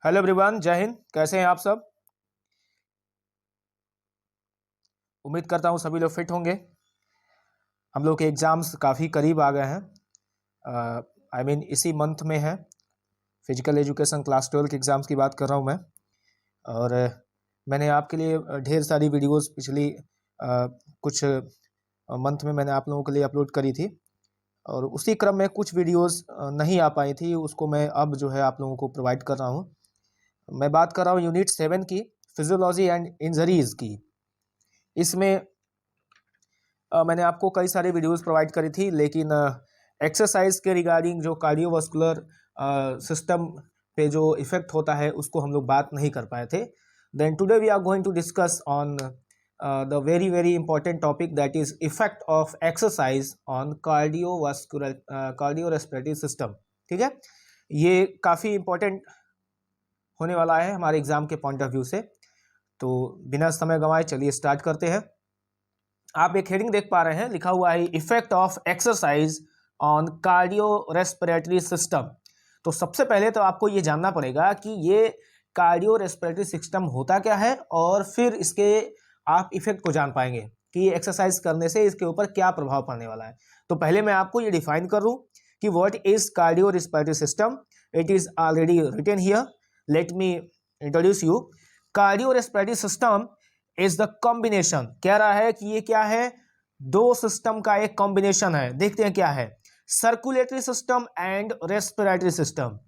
Hello everyone, जय हिंद। कैसे हैं आप सब? उम्मीद करता हूँ सभी लोग फिट होंगे। हम लोग के एग्जाम्स काफ़ी करीब आ गए हैं। इसी मंथ में है। फिजिकल एजुकेशन क्लास 12 के एग्ज़ाम्स की बात कर रहा हूँ मैं। और मैंने आपके लिए ढेर सारी वीडियोस पिछली कुछ मंथ में मैंने आप लोगों के लिए अपलोड करी थी, और उसी क्रम में कुछ वीडियोस नहीं आ पाई थी, उसको मैं अब जो है आप लोगों को प्रोवाइड कर रहा हूँ। मैं बात कर रहा हूँ यूनिट 7 की, फिजियोलॉजी एंड इंजरीज की। इसमें मैंने आपको कई सारे वीडियोस प्रोवाइड करी थी, लेकिन एक्सरसाइज के रिगार्डिंग जो कार्डियोवास्कुलर सिस्टम पे जो इफेक्ट होता है उसको हम लोग बात नहीं कर पाए थे। Then today we are going to discuss on the very very important topic, that is effect of exercise on cardio respiratory system. ठीक है, ये काफ़ी इंपॉर्टेंट होने वाला है हमारे एग्जाम के पॉइंट ऑफ व्यू से। तो बिना समय गंवाए चलिए स्टार्ट करते हैं। आप एक हेडिंग देख पा रहे हैं, लिखा हुआ है effect of exercise on cardio respiratory system. तो सबसे पहले तो आपको ये जानना पड़ेगा कि ये कार्डियो रेस्पिरेटरी सिस्टम होता क्या है, और फिर इसके आप इफेक्ट को जान पाएंगे कि ये एक्सरसाइज करने से इसके ऊपर क्या प्रभाव पड़ने वाला है। तो पहले मैं आपको ये डिफाइन कर दूं कि what is cardio respiratory system. It is already written here, let me introduce you. Cardio respiratory system is the combination, कह रहा है कि ये क्या है, दो सिस्टम का एक कॉम्बिनेशन है। देखते हैं क्या है। Circulatory system and respiratory system.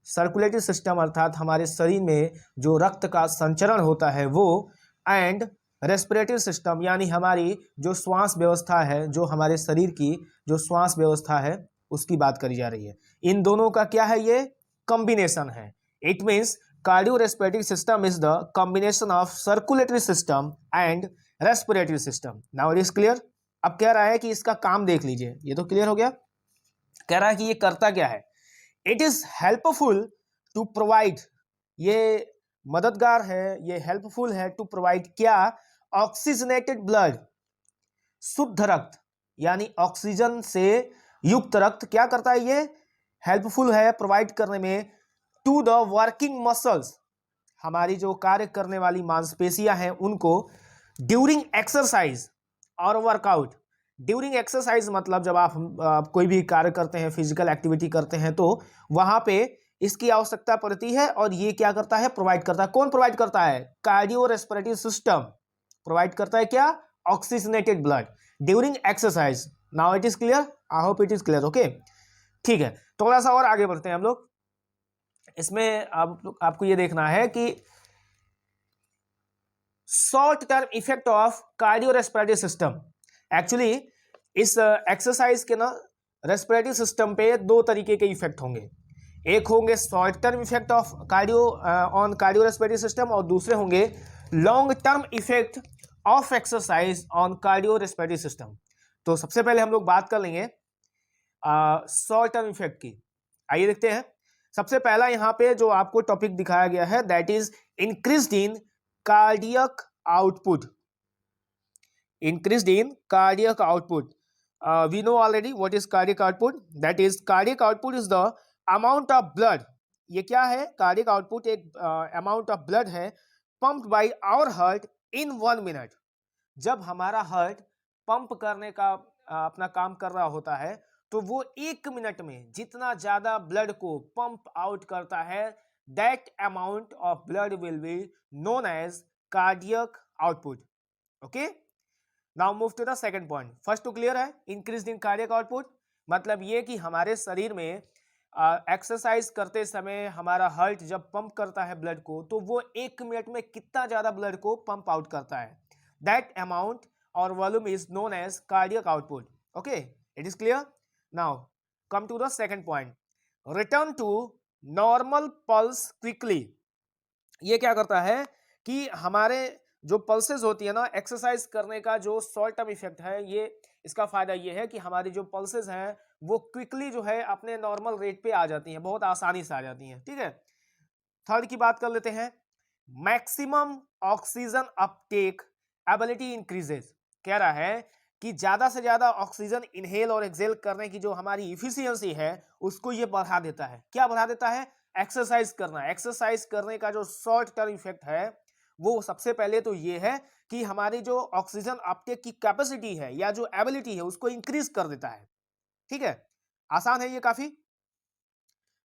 Circulatory system अर्थात हमारे शरीर में जो रक्त का संचरण होता है वो, एंड रेस्पिरेटरी सिस्टम यानी हमारी जो श्वास व्यवस्था है, जो हमारे शरीर की जो श्वास व्यवस्था है उसकी बात करी जा रही है। इन दोनों का क्या है, ये कॉम्बिनेशन है। It means cardiorespiratory system is the combination of circulatory system and respiratory system. Now it is clear. अब कह रहा है कि इसका काम देख लीजिए, ये तो क्लियर हो गया। कह रहा है कि ये करता क्या है। It is helpful to provide, ये मददगार है, ये हेल्पफुल है टू प्रोवाइड क्या, ऑक्सीजनेटेड ब्लड, शुद्ध रक्त यानी ऑक्सीजन से युक्त रक्त। क्या करता है ये, हेल्पफुल है प्रोवाइड करने में टू द वर्किंग मसल्स, हमारी जो कार्य करने वाली मांसपेशियां हैं उनको, ड्यूरिंग एक्सरसाइज और वर्कआउट। ड्यूरिंग एक्सरसाइज मतलब जब आप कोई भी कार्य करते हैं, फिजिकल एक्टिविटी करते हैं, तो वहां पे इसकी आवश्यकता पड़ती है, और ये क्या करता है, प्रोवाइड करता है। कौन प्रोवाइड करता है, कार्डियो रेस्पिरेटरी सिस्टम प्रोवाइड करता है क्या, oxygenated blood during exercise. Now it is clear, I hope it is clear. Okay, ठीक है, थोड़ा सा और आगे बढ़ते हैं हम लोग। इसमें आपको ये देखना है कि short term effect of cardio respiratory system. Actually इस एक्सरसाइज के ना रेस्पिरेटरी सिस्टम पे दो तरीके के इफेक्ट होंगे। एक होंगे short term effect of cardio on cardio respiratory system, और दूसरे होंगे long term effect of exercise on cardio respiratory system. तो सबसे पहले हम लोग बात कर लेंगे शॉर्ट टर्म इफेक्ट की। आइए देखते हैं। सबसे पहला यहाँ पे जो आपको टॉपिक दिखाया गया है, that is increased in cardiac output. Increased in cardiac output, we know already what is cardiac output. That is cardiac output is the amount of blood. ये क्या है, कार्डियक आउटपुट एक अमाउंट ऑफ ब्लड है pumped by our heart in 1 minute. जब हमारा heart pump करने का अपना काम कर रहा होता है, तो वो 1 मिनट में जितना ज्यादा ब्लड को पंप आउट करता है, that amount of blood will be known as cardiac output. Okay, now move to the second point. First तो क्लियर है, इंक्रीज इन कार्डियक आउटपुट मतलब ये कि हमारे शरीर में एक्सरसाइज करते समय हमारा हार्ट जब पंप करता है ब्लड को, तो वो 1 मिनट में कितना ज्यादा ब्लड को पंप आउट करता है, दैट अमाउंट और volume is known as cardiac output. Okay, it is clear. Now come to the second point, return to normal pulse quickly. ये क्या करता है कि हमारे जो पल्सेस होती है ना, एक्सरसाइज करने का जो शॉर्ट टर्म इफेक्ट है, ये इसका फायदा ये है कि हमारी जो पल्सेस हैं वो क्विकली जो है अपने नॉर्मल रेट पे आ जाती हैं, बहुत आसानी से आ जाती हैं। ठीक है, थर्ड की बात कर लेते हैं। Maximum oxygen Uptake ability increases. कह रहा है कि ज्यादा से ज्यादा ऑक्सीजन इनहेल और एक्सेल करने की जो हमारी इफिशियंसी है उसको ये बढ़ा देता है। क्या बढ़ा देता है, एक्सरसाइज करना। एक्सरसाइज करने का जो शॉर्ट टर्म इफेक्ट है वो सबसे पहले तो ये है कि हमारी जो ऑक्सीजन अपटेक की कैपेसिटी है या जो एबिलिटी है उसको इंक्रीज कर देता है। ठीक है, आसान है ये काफी।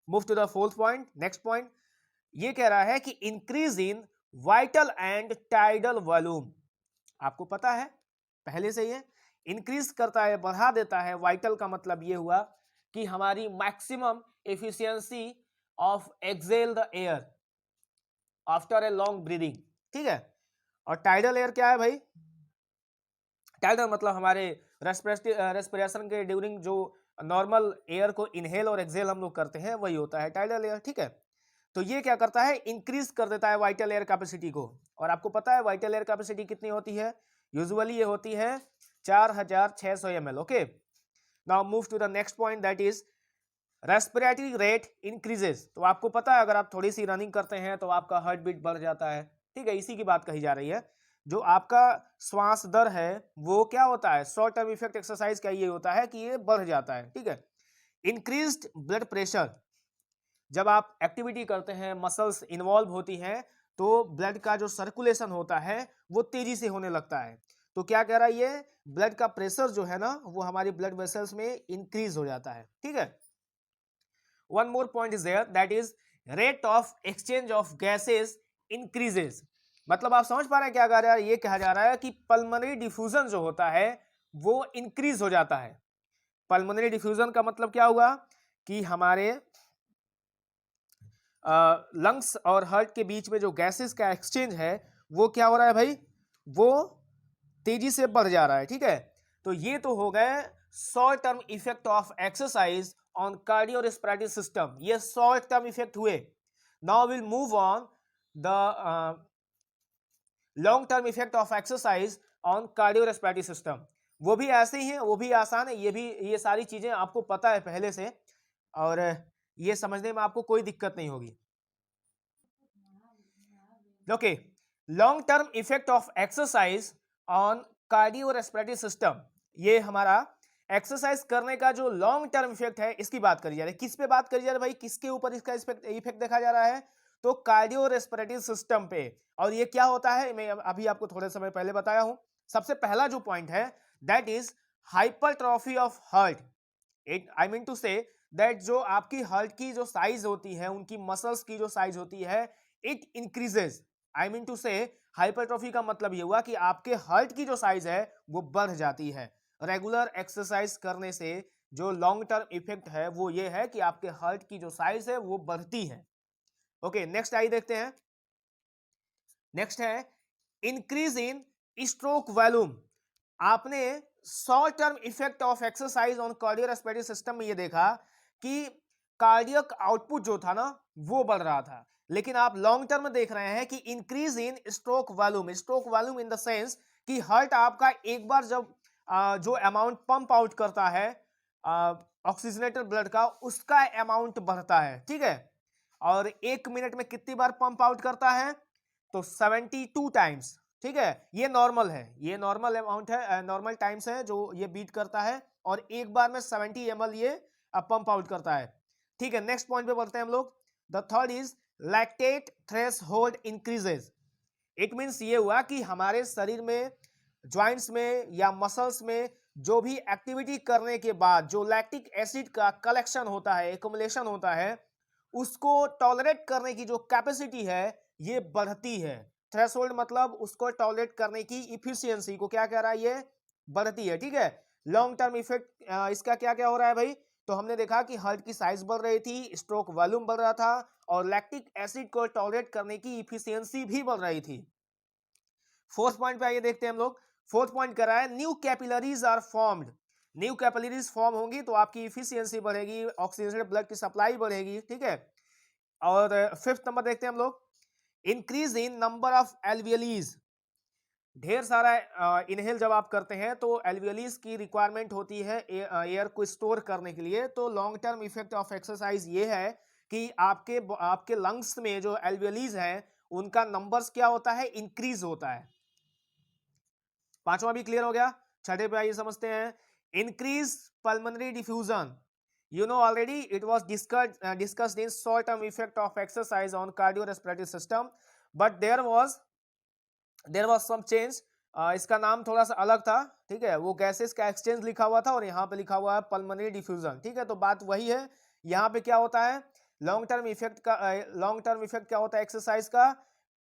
Move to the fourth point, next point. ये कह रहा है कि increase in vital and tidal volume. आपको पता है पहले से ये इंक्रीज करता है, बढ़ा देता है। वाइटल का मतलब ये हुआ कि हमारी maximum efficiency of exhale the air after a long breathing. ठीक है, और टाइडल एयर क्या है भाई? टाइडल मतलब हमारे रेस्पिरेशन के ड्यूरिंग जो नॉर्मल एयर को इनहेल और एक्सेल हम लोग करते हैं वही होता है टाइडल एयर। ठीक है, तो ये क्या करता है? इंक्रीज कर देता है वाइटल एयर कैपेसिटी को। और आपको पता है वाइटल एयर कैपेसिटी कितनी होती है? यूजुअली ये होती है 4600 ml। Okay, now move to the next point, that is respiratory rate increases. तो आपको पता है अगर आप थोड़ी सी रनिंग करते हैं तो आपका हार्ट बीट बढ़ जाता है। ठीक है, इसी की बात कही जा रही है। जो आपका श्वास दर है वो क्या होता है? शॉर्ट टर्म इफेक्ट एक्सरसाइज का ये होता है कि ये बढ़ जाता है। ठीक है, इंक्रीज्ड ब्लड प्रेशर। जब आप एक्टिविटी करते हैं, मसल्स इन्वॉल्व होती हैं, तो ब्लड का जो सर्कुलेशन होता है वो तेजी से होने लगता है। तो क्या कह रहा है ये? ब्लड का प्रेशर जो है ना वो हमारी ब्लड वेसल्स में इंक्रीज हो जाता है। ठीक है, one more point is there, that is rate of exchange of gases increases। मतलब आप समझ पा रहे हैं क्या कह रहा है? ये कहा जा रहा है कि पल्मोनरी डिफ्यूजन जो होता है वो इंक्रीज हो जाता है। पल्मोनरी डिफ्यूजन का मतलब क्या हुआ कि हमारे लंग्स और हार्ट के बीच में जो गैसेस का एक्सचेंज है वो क्या हो रहा है भाई? वो तेजी से बढ़ जा रहा है। ठीक है, तो ये तो हो गए short term effect of exercise on cardio respiratory system. ये शॉर्ट टर्म इफेक्ट हुए। Now will move on the long term effect of exercise on cardio respiratory system. वो भी ऐसे ही है, वो भी आसान है। ये सारी चीजें आपको पता है पहले से और ये समझने में आपको कोई दिक्कत नहीं होगी। Okay, long term effect of exercise on cardio respiratory system. ये हमारा एक्सरसाइज करने का जो लॉन्ग टर्म इफेक्ट है इसकी बात करी जा रही है। किस पे बात करी जा रही है भाई? किसके ऊपर इसका इफेक्ट देखा जा रहा है? तो कार्डियो रेस्पिरेटरी सिस्टम पे। और ये क्या होता है मैं अभी आपको थोड़े समय पहले बताया हूं। सबसे पहला जो पॉइंट है that is hypertrophy of heart. I mean to say that जो आपकी हार्ट की जो साइज होती है, उनकी मसल्स की जो साइज होती है, it increases. I mean to say hypertrophy का मतलब ये हुआ कि आपके हार्ट की जो साइज है वो बढ़ जाती है। रेगुलर एक्सरसाइज करने से जो लॉन्ग टर्म इफेक्ट है वो ये है कि आपके हार्ट की जो साइज है वो बढ़ती है। ओके, नेक्स्ट आइए देखते हैं। नेक्स्ट है इंक्रीज इन स्ट्रोक वॉल्यूम। आपने short term effect of exercise on cardio respiratory system में ये देखा कि कार्डियक आउटपुट जो था ना वो बढ़ रहा था, लेकिन आप लॉन्ग टर्म में देख रहे हैं कि increase in stroke volume. Stroke volume in the sense कि हार्ट आपका एक बार जब जो अमाउंट पंप आउट करता है ऑक्सीजनेटेड ब्लड का, उसका अमाउंट बढ़ता है। ठीक है, और एक मिनट में कितनी बार पंप आउट करता है? तो 72 टाइम्स। ठीक है, ये नॉर्मल है, ये नॉर्मल अमाउंट है, नॉर्मल टाइम्स है जो ये बीट करता है, और एक बार में 70 ml ये पंप आउट करता है। ठीक है, नेक्स्ट पॉइंट पे बढ़ते हैं हम लोग। The third is lactate threshold increases. It means ये हुआ कि हमारे शरीर में ज्वाइंट्स में या मसल्स में जो भी एक्टिविटी करने के बाद जो लैक्टिक एसिड का कलेक्शन होता है, एक्युमुलेशन होता है, उसको टॉलरेट करने की जो कैपेसिटी है ये बढ़ती है। थ्रेशोल्ड मतलब उसको टॉलरेट करने की इफिशियंसी को क्या कह रहा है? ये बढ़ती है। ठीक है, लॉन्ग टर्म इफेक्ट इसका क्या क्या हो रहा है भाई? तो हमने देखा कि हार्ट की साइज बढ़ रही थी, स्ट्रोक वॉल्यूम बढ़ रहा था, और लैक्टिक एसिड को टॉलरेट करने की इफिशियंसी भी बढ़ रही थी। फोर्थ पॉइंट पे आइए देखते हैं हम लोग। फोर्थ पॉइंट कर रहा है new capillaries are formed. New capillaries form होंगी तो आपकी इफिशियंसी बढ़ेगी, ऑक्सीजनेटेड ब्लड की सप्लाई बढ़ेगी। ठीक है, और फिफ्थ नंबर देखते हैं हम लोग, इंक्रीज इन नंबर ऑफ एल्वियलीज। ढेर सारा इनहेल जब आप करते हैं तो एल्वियलीज की रिक्वायरमेंट होती है एयर को स्टोर करने के लिए। तो long term effect of exercise ये है कि आपके लंग्स में जो एल्वियलीज हैं उनका नंबर्स क्या होता है? इंक्रीज होता है। पांचवा भी क्लियर हो गया। छठे पे आइए समझते हैं, increase pulmonary diffusion. You know already it was discussed in short term effect of exercise on cardiorespiratory system, but there was some change. इसका नाम थोड़ा सा अलग था, ठीक है, वो गैसेस का एक्सचेंज लिखा हुआ था और यहाँ पे लिखा हुआ है पल्मोनरी डिफ्यूजन, ठीक है। तो बात वही है, यहाँ पे क्या होता है, लॉन्ग टर्म इफेक्ट क्या होता है एक्सरसाइज का,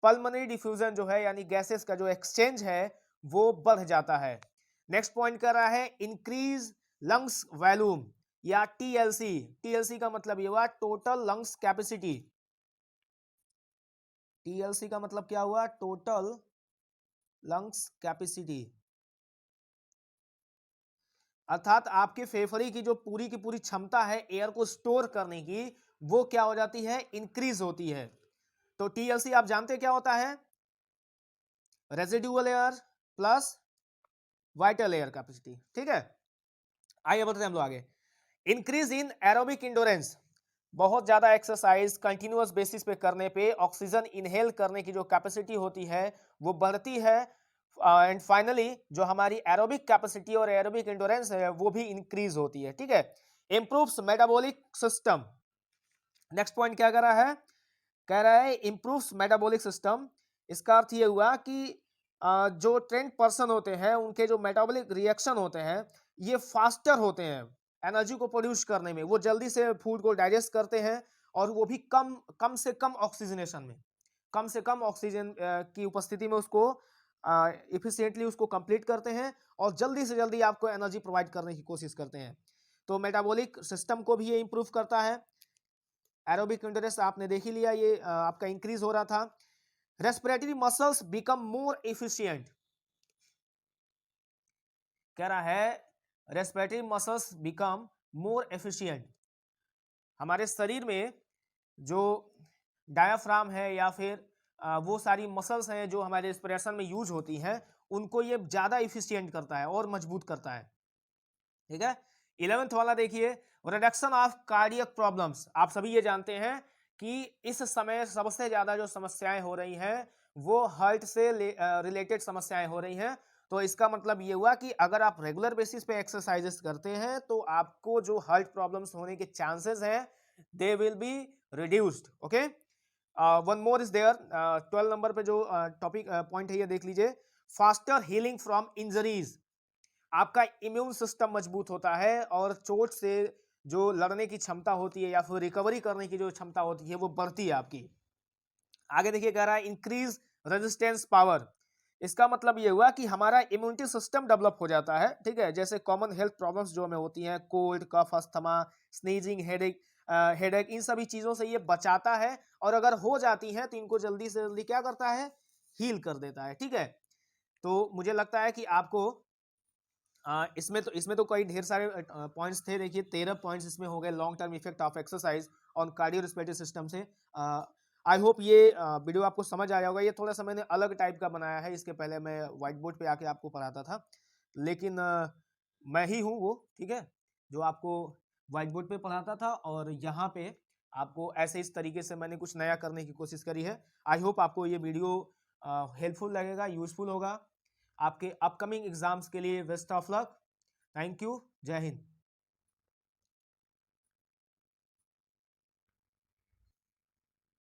पल्मोनरी डिफ्यूजन जो है यानी गैसेस का जो एक्सचेंज है वो बढ़ जाता है। नेक्स्ट पॉइंट कर रहा है इंक्रीज लंग्स वॉल्यूम या टीएलसी। टीएलसी का मतलब ये हुआ टोटल लंग्स कैपेसिटी। टीएलसी का मतलब क्या हुआ, टोटल लंग्स कैपेसिटी, अर्थात आपके फेफड़े की जो पूरी की पूरी क्षमता है एयर को स्टोर करने की, वो क्या हो जाती है, इंक्रीज होती है। तो टीएलसी आप जानते क्या होता है, residual air plus vital air capacity, ठीक है। आइए बढ़ते हैं हम लोग आगे। इंक्रीज इन एरोबिक इंडोरेंस, बहुत ज्यादा एक्सरसाइज कंटिन्यूअस बेसिस पे करने पे ऑक्सीजन इनहेल करने की जो कैपेसिटी होती है वो बढ़ती है। एंड फाइनली जो हमारी एरोबिक कैपेसिटी और एरोबिक इंडोरेंस है वो भी इंक्रीज होती है, ठीक है। Improves metabolic system. Next point क्या कर रहा है, कह रहा है इंप्रूव्स मेटाबॉलिक सिस्टम। इसका अर्थ ये हुआ कि जो ट्रेंड पर्सन होते हैं उनके जो मेटाबॉलिक रिएक्शन होते हैं ये फास्टर होते हैं एनर्जी को प्रोड्यूस करने में, वो जल्दी से फूड को डाइजेस्ट करते हैं और वो भी कम से कम ऑक्सीजनेशन में, कम से कम ऑक्सीजन की उपस्थिति में उसको इफिशिएंटली उसको कंप्लीट करते हैं और जल्दी से जल्दी आपको एनर्जी प्रोवाइड करने की कोशिश करते हैं। तो मेटाबॉलिक सिस्टम को भी ये इंप्रूव करता है। एरोबिक इंडोरेंस आपने देख ही लिया, ये आपका इंक्रीज हो रहा था। Respiratory muscles become more efficient, कह रहा है respiratory muscles become more efficient. हमारे शरीर में जो डायाफ्राम है या फिर वो सारी मसल्स हैं जो हमारे रेस्पिरेशन में यूज होती हैं उनको ये ज्यादा इफिशिएंट करता है और मजबूत करता है, ठीक है। 11th वाला देखिए, रिडक्शन ऑफ कार्डियक प्रॉब्लम्स। आप सभी ये जानते हैं कि इस समय सबसे ज्यादा जो समस्याएं हो रही हैं वो हार्ट से रिलेटेड समस्याएं हो रही हैं। तो इसका मतलब ये हुआ कि अगर आप रेगुलर बेसिस पे एक्सरसाइजेस करते हैं तो आपको जो हार्ट प्रॉब्लम्स होने के चांसेस हैं they will be reduced, okay. One more is there, 12 number पे जो टॉपिक पॉइंट है ये देख लीजिए, फास्टर हीलिंग फ्रॉम इंजरीज। आपका इम्यून सिस्टम मजबूत होता है और चोट से जो लड़ने की क्षमता होती है या फिर रिकवरी करने की जो क्षमता होती है वो बढ़ती है आपकी। आगे देखिए कह रहा है इंक्रीज रेजिस्टेंस पावर। इसका मतलब ये हुआ कि हमारा इम्यूनिटी सिस्टम डेवलप हो जाता है, ठीक है। जैसे कॉमन हेल्थ प्रॉब्लम्स जो हमें होती हैं, कोल्ड, कफ, अस्थमा, स्नीजिंग, हेडेक, इन सभी चीजों से ये बचाता है और अगर हो जाती हैं तो इनको जल्दी से जल्दी क्या करता है, हील कर देता है, ठीक है। तो मुझे लगता है कि आपको इसमें तो कई ढेर सारे पॉइंट्स थे। देखिए 13 पॉइंट्स इसमें हो गए long term effect of exercise on cardiorespiratory system से। आई होप ये वीडियो आपको समझ आया होगा। ये थोड़ा सा मैंने अलग टाइप का बनाया है, इसके पहले मैं व्हाइट बोर्ड पे आके आपको पढ़ाता था, लेकिन मैं ही हूँ वो, ठीक है, जो आपको व्हाइट बोर्ड पे पढ़ाता था और यहाँ पे आपको ऐसे इस तरीके से मैंने कुछ नया करने की कोशिश करी है। आई होप आपको ये वीडियो हेल्पफुल लगेगा, यूजफुल होगा आपके अपकमिंग एग्जाम्स के लिए। Best of luck, thank you, जय हिंद।